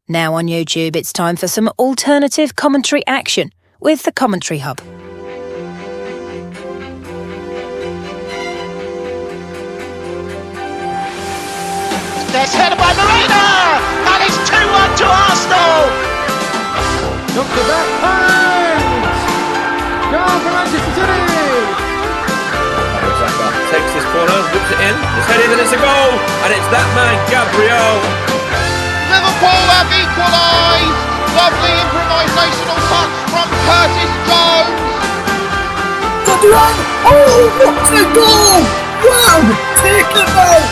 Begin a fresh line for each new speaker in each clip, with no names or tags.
Now on YouTube, it's time for some alternative commentary action with the Commenttary Hub.
There's headed by Marina, and it's 2-1 to Arsenal.
Look the back hands. Goal for Manchester City.
Takes this corner, whips it in, it's headed and it's a goal, and it's that man, Gabriel.
Liverpool have equalised. Lovely improvisational touch from Curtis Jones.
Oh, what a goal! Wow, take it out!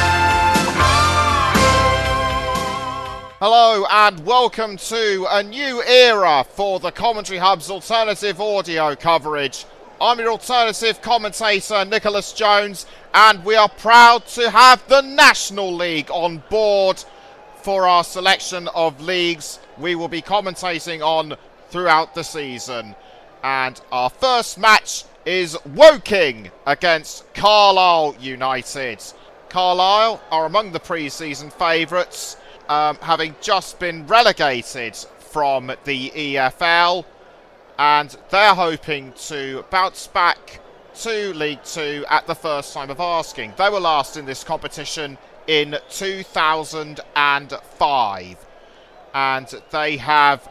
Hello and welcome to a new era for the Commenttary Hub's alternative audio coverage. I'm your alternative commentator, Nicholas Jones, and we are proud to have the National League on board for our selection of leagues we will be commentating on throughout the season. And our first match is Woking against Carlisle United. Carlisle are among the pre-season favourites, having just been relegated from the EFL, and they're hoping to bounce back to League Two at the first time of asking. They were last in this competition in 2005, and they have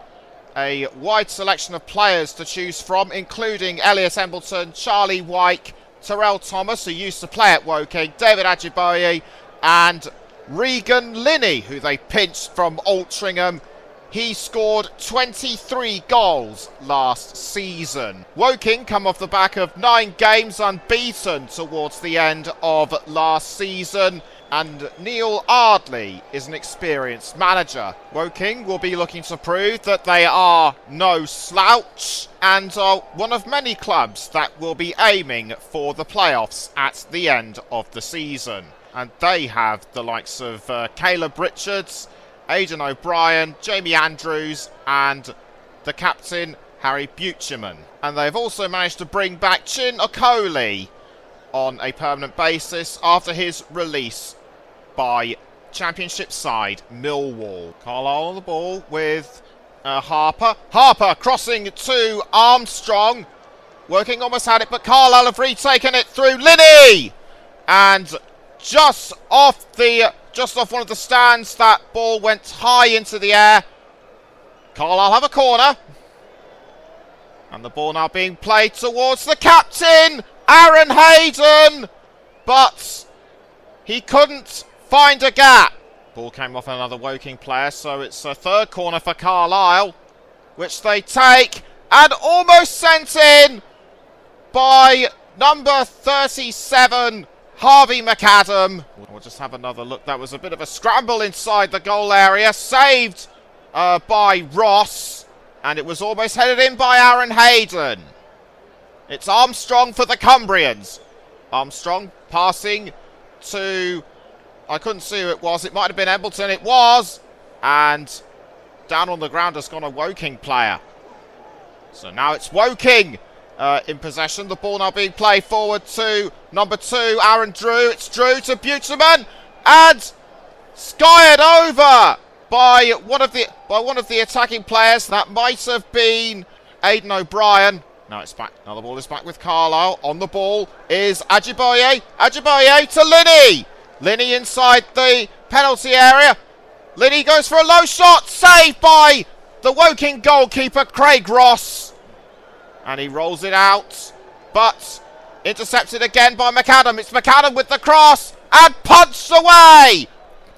a wide selection of players to choose from, including Elliot Embleton, Charlie Wyke, Terrell Thomas, who used to play at Woking, David Ajiboye, and Regan Linney, who they pinched from Altrincham. He scored 23 goals last season. Woking come off the back of 9 games unbeaten towards the end of last season, and Neil Ardley is an experienced manager. Woking will be looking to prove that they are no slouch and are one of many clubs that will be aiming for the playoffs at the end of the season. And they have the likes of Caleb Richards, Aidan O'Brien, Jamie Andrews and the captain Harry Buchanan. And they've also managed to bring back Chin Okoli on a permanent basis after his release by Championship side Millwall. Carlisle on the ball with Harper. Harper crossing to Armstrong. Woking almost had it, but Carlisle have retaken it through Linney. And just off one of the stands, that ball went high into the air. Carlisle have a corner. And the ball now being played towards the captain, Aaron Hayden. But he couldn't find a gap. Ball came off another Woking player, so it's a third corner for Carlisle, which they take and almost sent in by number 37, Harvey McAdam. We'll just have another look. That was a bit of a scramble inside the goal area, saved by Ross, and it was almost headed in by Aaron Hayden. It's Armstrong for the Cumbrians. Armstrong passing to, I couldn't see who it was. It might have been Embleton. It was. And down on the ground has gone a Woking player. So now it's Woking in possession. The ball now being played forward to number 2, Aaron Drew. It's Drew to Buchanan and skied over by one of the attacking players. That might have been Aidan O'Brien. Now it's back. Now the ball is back with Carlisle. On the ball is Ajiboye. Ajiboye to Linney. Linney inside the penalty area. Linney goes for a low shot. Saved by the Woking goalkeeper, Craig Ross. And he rolls it out. But intercepted again by McAdam. It's McAdam with the cross. And punched away.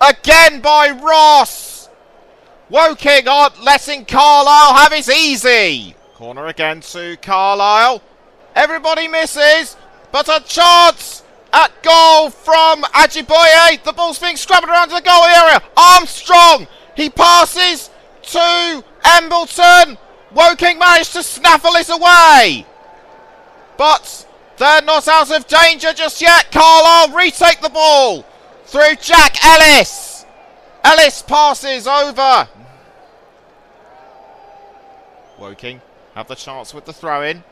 Again by Ross. Woking aren't letting Carlisle have it easy. Corner again to Carlisle. Everybody misses. But a chance at goal from Ajiboye. The ball's being scrambled around to the goal area. Armstrong. He passes to Embleton. Woking managed to snaffle it away. But they're not out of danger just yet. Carlisle retake the ball through Jack Ellis. Ellis passes over. Woking have the chance with the throw-in.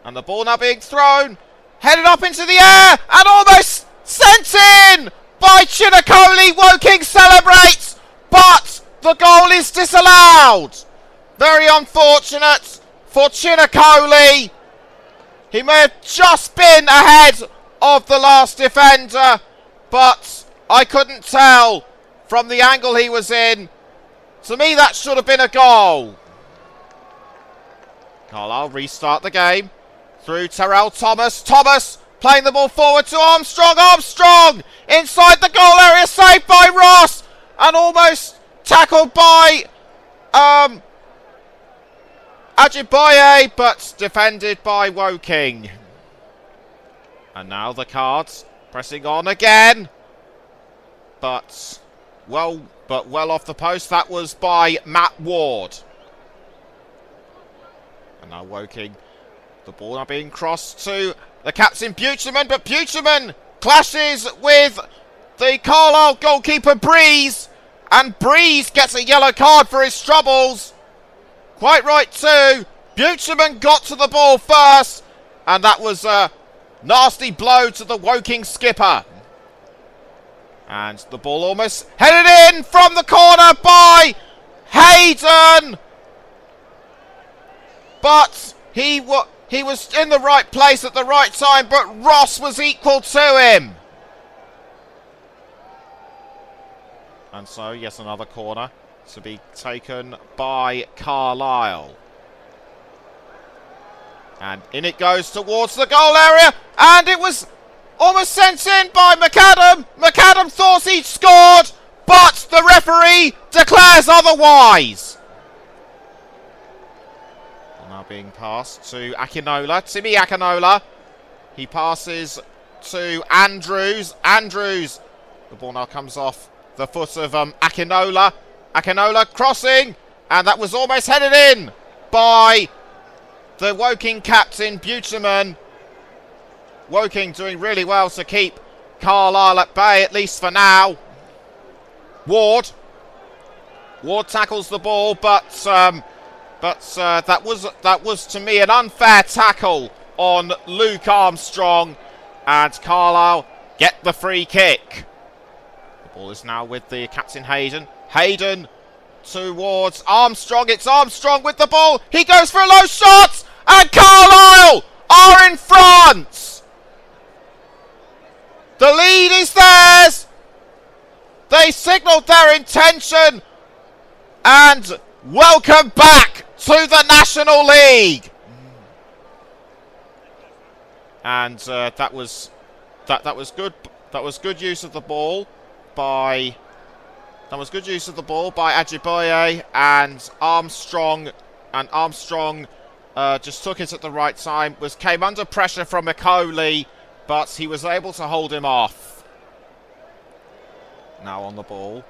And the ball now being thrown. Headed up into the air and almost sent in by Chin Okoli. Woking celebrates, but the goal is disallowed. Very unfortunate for Chinakoli. He may have just been ahead of the last defender, but I couldn't tell from the angle he was in. To me, that should have been a goal. Carlisle restart the game through Terrell Thomas. Thomas playing the ball forward to Armstrong. Armstrong inside the goal area, saved by Ross and almost tackled by Ajiboye, but defended by Woking. And now the Cards pressing on again, but well off the post. That was by Matt Ward. And now Woking, the ball now being crossed to the captain Bucherman, but Bucherman clashes with the Carlisle goalkeeper Breeze, and Breeze gets a yellow card for his troubles. Quite right too. Bucherman got to the ball first, and that was a nasty blow to the Woking skipper. And the ball almost headed in from the corner by Hayden, but he was in the right place at the right time, but Ross was equal to him. And so, yes, another corner to be taken by Carlisle. And in it goes towards the goal area, and it was almost sent in by McAdam. McAdam thought he'd scored, but the referee declares otherwise. Now being passed to Akinola, Timmy Akinola. He passes to Andrews. Andrews, the ball now comes off the foot of Akinola. Akinola crossing, and that was almost headed in by the Woking captain Bucherman. Woking doing really well to keep Carlisle at bay, at least for now. Ward tackles the ball, but that was to me an unfair tackle on Luke Armstrong, and Carlisle get the free kick. The ball is now with the captain Hayden. Hayden towards Armstrong. It's Armstrong with the ball. He goes for a low shot, and Carlisle are in front. The lead is theirs. They signalled their intention, and welcome back to the National League. And that was good. That was good use of the ball by Ajiboye and Armstrong. And Armstrong just took it at the right time. Came under pressure from McCauley, but he was able to hold him off. Now on the ball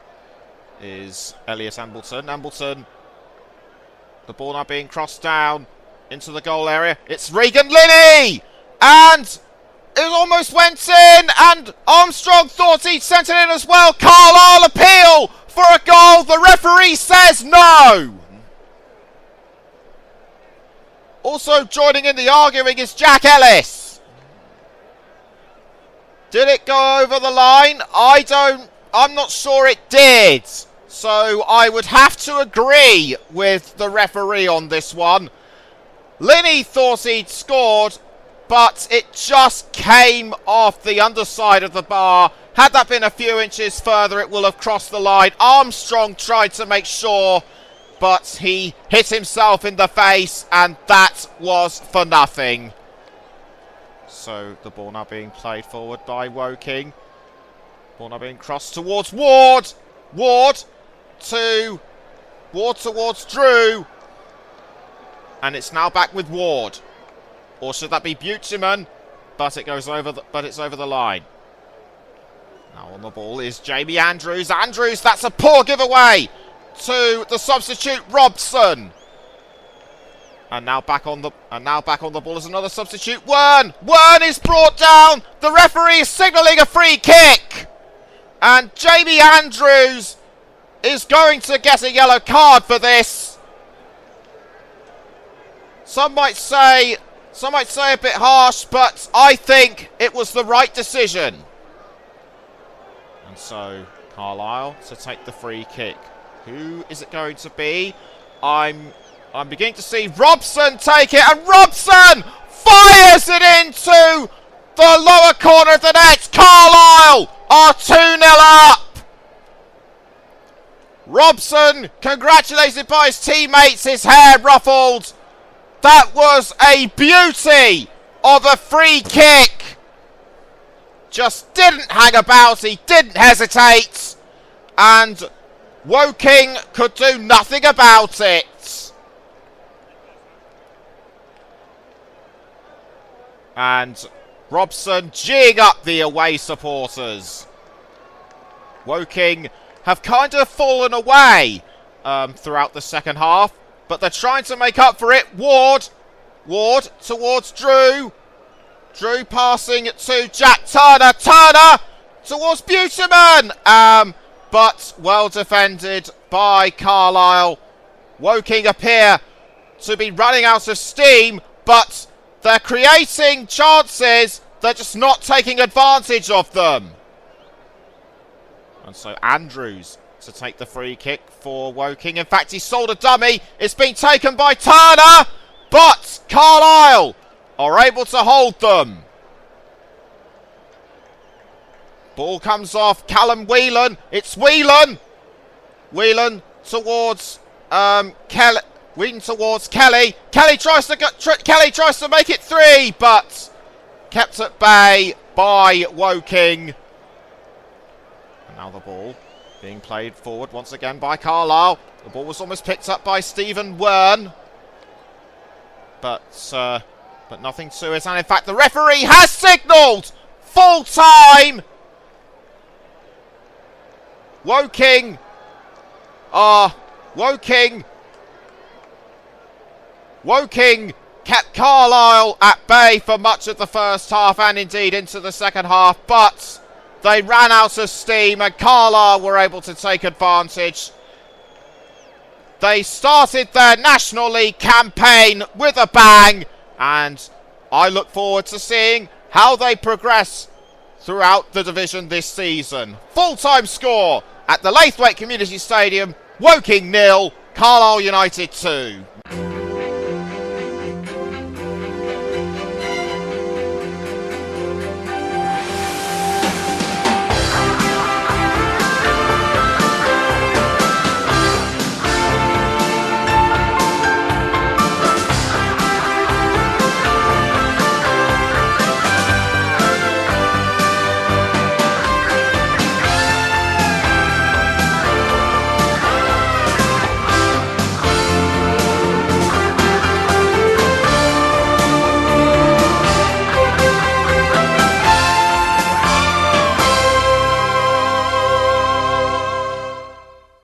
is Elliot Ambleton. Ambleton, the ball now being crossed down into the goal area. It's Regan Linney, and it almost went in, and Armstrong thought he'd sent it in as well. Carlisle appeal for a goal. The referee says no. Also joining in the arguing is Jack Ellis. Did it go over the line? I'm not sure it did. So I would have to agree with the referee on this one. Linney thought he'd scored, but it just came off the underside of the bar. Had that been a few inches further, it will have crossed the line. Armstrong tried to make sure, but he hit himself in the face, and that was for nothing. So the ball now being played forward by Woking. Ball now being crossed towards Ward. Ward towards Drew. And it's now back with Ward. Or should that be Bucherman? But it's over the line. Now on the ball is Jamie Andrews. Andrews, that's a poor giveaway to the substitute Robson. And now back on the ball is another substitute. Wern is brought down. The referee is signalling a free kick. And Jamie Andrews is going to get a yellow card for this. Some might say a bit harsh, but I think it was the right decision. And so Carlisle to take the free kick Who is it going to be? I'm beginning to see Robson take it, and Robson fires it into the lower corner of the net. Carlisle are 2-0 up. Robson, congratulated by his teammates, his hair ruffled. That was a beauty of a free kick. Just didn't hang about, he didn't hesitate, and Woking could do nothing about it. And Robson geeing up the away supporters. Woking have kind of fallen away throughout the second half, but they're trying to make up for it. Ward towards Drew. Drew passing to Jack Turner. Turner towards Buterman. But well defended by Carlisle. Woking appear to be running out of steam, but they're creating chances. They're just not taking advantage of them. And so Andrews to take the free kick for Woking. In fact, he sold a dummy. It's been taken by Turner, but Carlisle are able to hold them. Ball comes off Callum Whelan. It's Whelan. Whelan towards Kelly. Whelan towards Kelly. Kelly tries to make it 3, but kept at bay by Woking. And now the ball being played forward once again by Carlisle. The ball was almost picked up by Stephen Wern, but nothing to it. And in fact, the referee has signalled full time. Woking kept Carlisle at bay for much of the first half and indeed into the second half, but they ran out of steam and Carlisle were able to take advantage. They started their National League campaign with a bang, and I look forward to seeing how they progress throughout the division this season. Full-time score at the Laithwaite Community Stadium: Woking 0, Carlisle United 2.